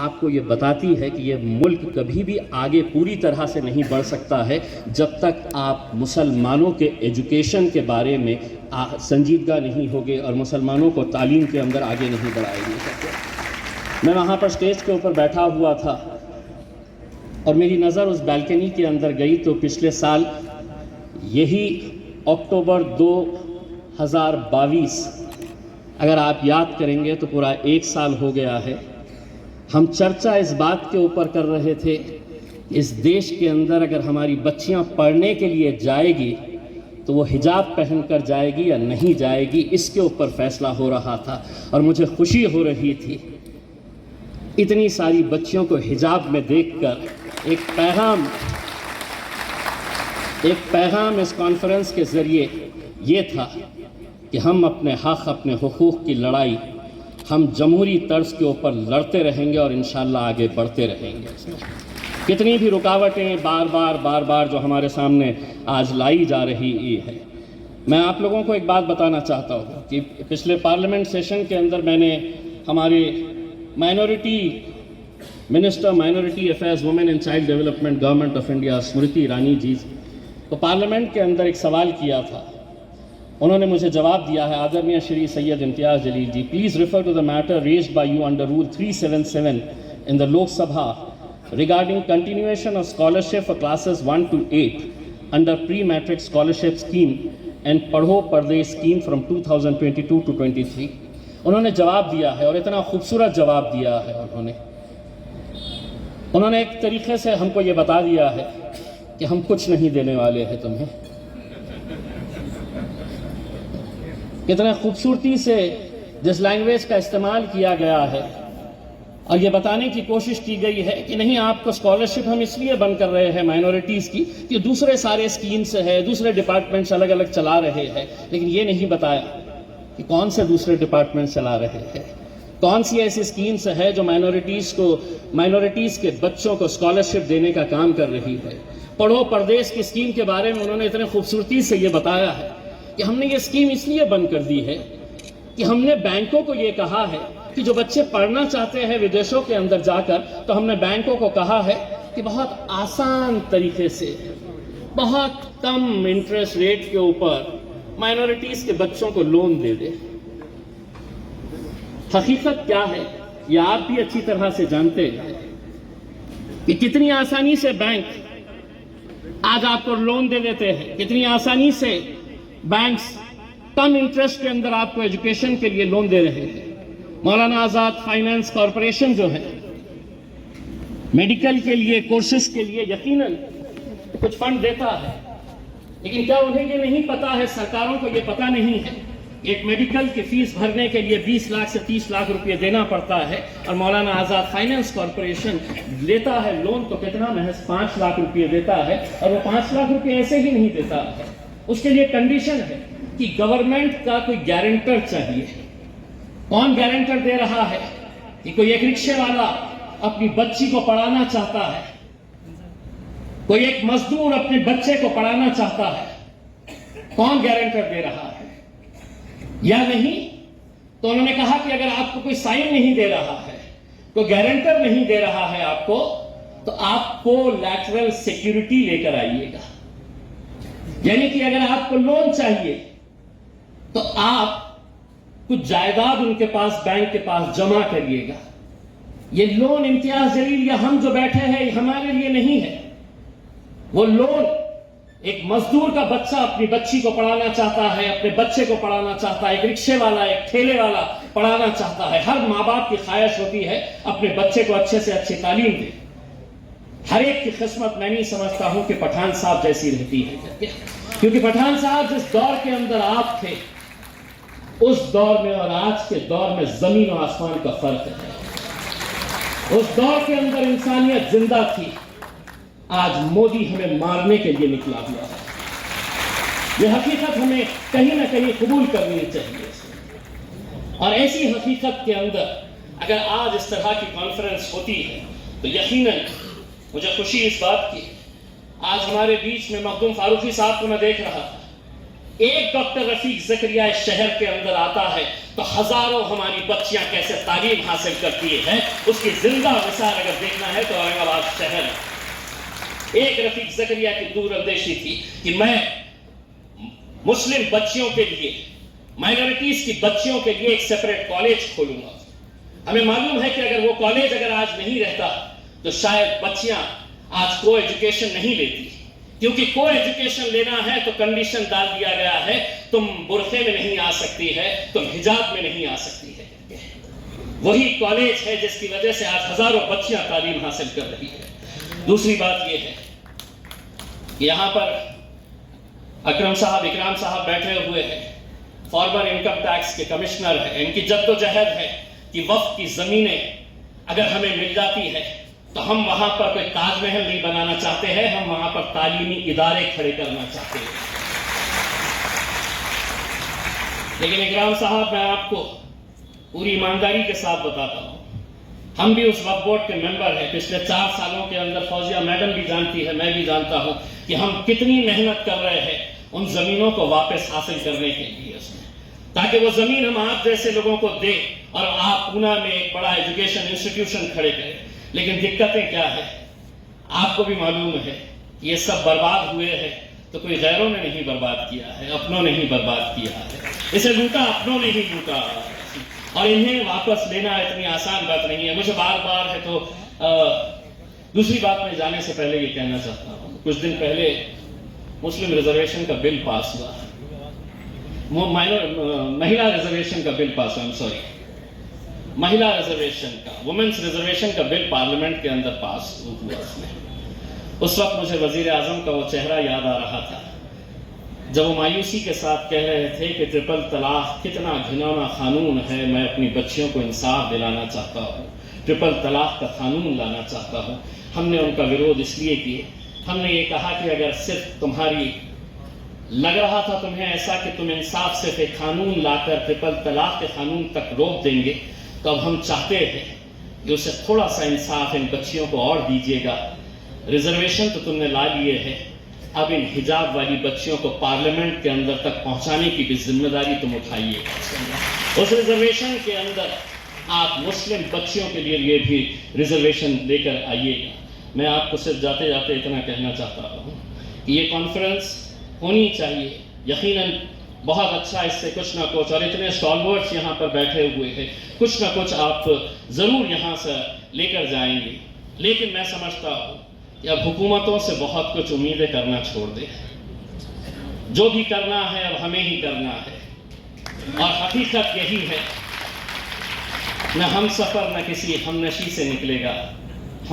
आपको ये बताती है कि ये मुल्क कभी भी आगे पूरी तरह से नहीं बढ़ सकता है जब तक आप मुसलमानों के एजुकेशन के बारे में संजीदगा नहीं होगे और मुसलमानों को तालीम के अंदर आगे नहीं बढ़ाएंगे। मैं वहाँ पर स्टेज के ऊपर बैठा हुआ था और मेरी नज़र उस बालकनी के अंदर गई तो पिछले साल यही अक्टूबर 2022, अगर आप याद करेंगे तो पूरा 1 साल हो गया है, हम चर्चा इस बात के ऊपर कर रहे थे इस देश के अंदर अगर हमारी बच्चियां पढ़ने के लिए जाएगी तो वो हिजाब पहनकर जाएगी या नहीं जाएगी, इसके ऊपर फैसला हो रहा था। और मुझे खुशी हो रही थी इतनी सारी बच्चियों को हिजाब में देखकर। एक पैगाम इस कॉन्फ्रेंस के ज़रिए ये था कि हम अपने हक़, अपने हुकूक़ की लड़ाई हम जमहूरी तर्ज के ऊपर लड़ते रहेंगे और इंशाअल्लाह आगे बढ़ते रहेंगे। कितनी भी रुकावटें बार बार जो हमारे सामने आज लाई जा रही है। मैं आप लोगों को एक बात बताना चाहता हूँ कि पिछले पार्लियामेंट सेशन के अंदर मैंने हमारे minority minister minority affairs women and child development government of India Smriti Irani ji को पार्लियामेंट के अंदर एक सवाल किया था। उन्होंने मुझे जवाब दिया है, आदरणीय Shri Syed Imtiaz Jaleel ji, please refer to the matter raised by you under rule 377 in the Lok Sabha regarding continuation of scholarship for classes 1 to 8 under pre-matric scholarship scheme and पढ़ो परदेश scheme from 2022 to 23। उन्होंने जवाब दिया है और इतना खूबसूरत जवाब दिया है। उन्होंने एक तरीके से हमको ये बता दिया है कि हम कुछ नहीं देने वाले हैं तुम्हें। कितने खूबसूरती से जिस लैंग्वेज का इस्तेमाल किया गया है और ये बताने की कोशिश की गई है कि नहीं, आपको स्कॉलरशिप हम इसलिए बंद कर रहे हैं माइनॉरिटीज़ की कि दूसरे सारे स्कीम्स है, दूसरे डिपार्टमेंट्स अलग अलग चला रहे हैं, लेकिन ये नहीं बताया कि कौन से दूसरे डिपार्टमेंट्स चला रहे हैं, कौन सी ऐसी स्कीम्स है जो माइनॉरिटीज़ के बच्चों को स्कॉलरशिप देने का काम कर रही है। पढ़ो परदेश की स्कीम के बारे में उन्होंने इतने खूबसूरती से ये बताया है कि हमने ये स्कीम इसलिए बंद कर दी है कि हमने बैंकों को ये कहा है कि जो बच्चे पढ़ना चाहते हैं विदेशों के अंदर जाकर, तो हमने बैंकों को कहा है कि बहुत आसान तरीके से, बहुत कम इंटरेस्ट रेट के ऊपर माइनॉरिटीज़ के बच्चों को लोन दे दे। हकीकत क्या है ये आप भी अच्छी तरह से जानते हैं कि कितनी आसानी से बैंक आज आपको लोन दे देते हैं, कितनी आसानी से बैंक्स कम इंटरेस्ट के अंदर आपको एजुकेशन के लिए लोन दे रहे हैं। मौलाना आज़ाद फाइनेंस कॉरपोरेशन जो है मेडिकल के लिए, कोर्सेज के लिए यकीनन कुछ फंड देता है, लेकिन क्या उन्हें ये नहीं पता है, सरकारों को ये पता नहीं है एक मेडिकल की फीस भरने के लिए 20 लाख से 30 लाख रुपए देना पड़ता है और मौलाना आज़ाद फाइनेंस कॉरपोरेशन लेता है लोन तो कितना, महज 5 लाख रुपए देता है। और वो 5 लाख रुपए ऐसे ही नहीं देता है, उसके लिए कंडीशन है कि गवर्नमेंट का कोई गारंटर चाहिए। कौन गारंटर दे रहा है कि कोई एक रिक्शे वाला अपनी बच्ची को पढ़ाना चाहता है, कोई एक मजदूर अपने बच्चे को पढ़ाना चाहता है, कौन गारंटर दे रहा है या नहीं? तो उन्होंने कहा कि अगर आपको कोई साइन नहीं दे रहा है, कोई गारंटर नहीं दे रहा है आपको, तो आप कोलैटरल सिक्योरिटी लेकर आइएगा। यानी कि अगर आपको लोन चाहिए तो आप कुछ जायदाद उनके पास, बैंक के पास जमा करिएगा। ये लोन इम्तियाज जलील या हम जो बैठे हैं हमारे लिए नहीं है। वो लोन एक मजदूर का बच्चा अपनी बच्ची को पढ़ाना चाहता है, अपने बच्चे को पढ़ाना चाहता है, एक रिक्शे वाला, एक ठेले वाला पढ़ाना चाहता है। हर माँ बाप की ख्वाहिश होती है अपने बच्चे को अच्छे से अच्छी तालीम दे। हर एक की किस्मत मैं नहीं समझता हूं कि पठान साहब जैसी रहती है, क्योंकि पठान साहब जिस दौर के अंदर आप थे उस दौर में और आज के दौर में जमीन और आसमान का फर्क है। उस दौर के अंदर इंसानियत जिंदा थी, आज मोदी हमें मारने के लिए निकला हुआ है। यह हकीकत हमें कहीं ना कहीं कबूल करनी चाहिए। और ऐसी हकीकत के अंदर अगर आज इस तरह की कॉन्फ्रेंस होती है तो यकीनन मुझे खुशी इस बात की, आज हमारे बीच में मखदूम फारूकी साहब को मैं देख रहा था, एक डॉक्टर रफीक ज़करिया इस शहर के अंदर आता है तो हजारों हमारी बच्चियां कैसे तालीम हासिल करती है, उसकी जिंदा मिसाल अगर देखना है तो औरंगाबाद शहर। एक रफीक ज़करिया की दूरंदेशी थी कि मैं मुस्लिम बच्चियों के लिए, माइनॉरिटीज की बच्चियों के लिए एक सेपरेट कॉलेज खोलूंगा। हमें मालूम है कि अगर वो कॉलेज अगर आज नहीं रहता तो शायद बच्चियां आज को एजुकेशन नहीं लेती, क्योंकि को एजुकेशन लेना है तो कंडीशन डाल दिया गया है, तुम बुरखे में नहीं आ सकती है, तुम हिजाब में नहीं आ सकती है। वही कॉलेज है जिसकी वजह से आज हजारों बच्चियां तालीम हासिल कर रही है। दूसरी बात यह है कि यहां पर अकरम साहब, इकराम साहब बैठे हुए हैं, फॉर्मर इनकम टैक्स के कमिश्नर है। इनकी जद्दोजहद है कि वक्फ की जमीनें अगर हमें मिल जाती है तो हम वहां पर कोई ताजमहल नहीं बनाना चाहते हैं, हम वहां पर तालीमी इदारे खड़े करना चाहते हैं। लेकिन इकराम साहब, मैं आपको पूरी ईमानदारी के साथ बताता हूं, हम भी उस वक्फ बोर्ड के मेंबर हैं। पिछले 4 सालों के अंदर फौजिया मैडम भी जानती है, मैं भी जानता हूं कि हम कितनी मेहनत कर रहे हैं उन जमीनों को वापस हासिल करने के लिए, ताकि वो जमीन हम आप जैसे लोगों को दे और आप पूना में एक बड़ा एजुकेशन इंस्टीट्यूशन खड़े करें। लेकिन दिक्कतें क्या है, आपको भी मालूम है, ये सब बर्बाद हुए हैं तो कोई गैरों ने नहीं बर्बाद किया है, अपनों ने ही बर्बाद किया है। इसे लूटा अपनों ने ही लूटा, और इन्हें वापस लेना इतनी आसान बात नहीं है। मुझे बार बार है तो दूसरी बात में जाने से पहले ये कहना चाहता हूँ, कुछ दिन पहले मुस्लिम रिजर्वेशन का बिल पास हुआ, महिला रिजर्वेशन का बिल पास हुआ, सॉरी, महिला रिजर्वेशन का, वुमेन्स रिजर्वेशन का बिल पार्लियामेंट के अंदर पास हुआ उसमें। उस वक्त मुझे वजीर आजम का वो चेहरा याद आ रहा था जब वो मायूसी के साथ कह रहे थे कि ट्रिपल तलाक कितना घिनौना कानून है, मैं अपनी बच्चियों को इंसाफ दिलाना चाहता हूँ, ट्रिपल तलाक का कानून लाना चाहता हूँ। हमने उनका विरोध इसलिए किए, हमने ये कहा कि अगर सिर्फ तुम्हारी लग रहा था तुम्हें ऐसा कि तुम इंसाफ से एक कानून लाकर ट्रिपल तलाक के कानून तक रोक देंगे, तो अब हम चाहते हैं कि उसे थोड़ा सा इंसाफ इन बच्चियों को और दीजिएगा। रिजर्वेशन तो तुमने ला लिए हैं, अब इन हिजाब वाली बच्चियों को पार्लियामेंट के अंदर तक पहुंचाने की भी जिम्मेदारी तुम उठाइए। उस रिजर्वेशन के अंदर आप मुस्लिम बच्चियों के लिए भी रिजर्वेशन लेकर आइएगा। मैं आपको सिर्फ जाते जाते इतना कहना चाहता हूँ कि ये कॉन्फ्रेंस होनी चाहिए, यकीनन बहुत अच्छा, इससे कुछ ना कुछ, और इतने स्टॉलवर्ड्स यहाँ पर बैठे हुए हैं, कुछ ना कुछ आप ज़रूर यहाँ से लेकर जाएंगे। लेकिन मैं समझता हूँ कि अब हुकूमतों से बहुत कुछ उम्मीदें करना छोड़ दें, जो भी करना है अब हमें ही करना है, और हकीकत यही है, न हम सफ़र न किसी हमनशी से निकलेगा,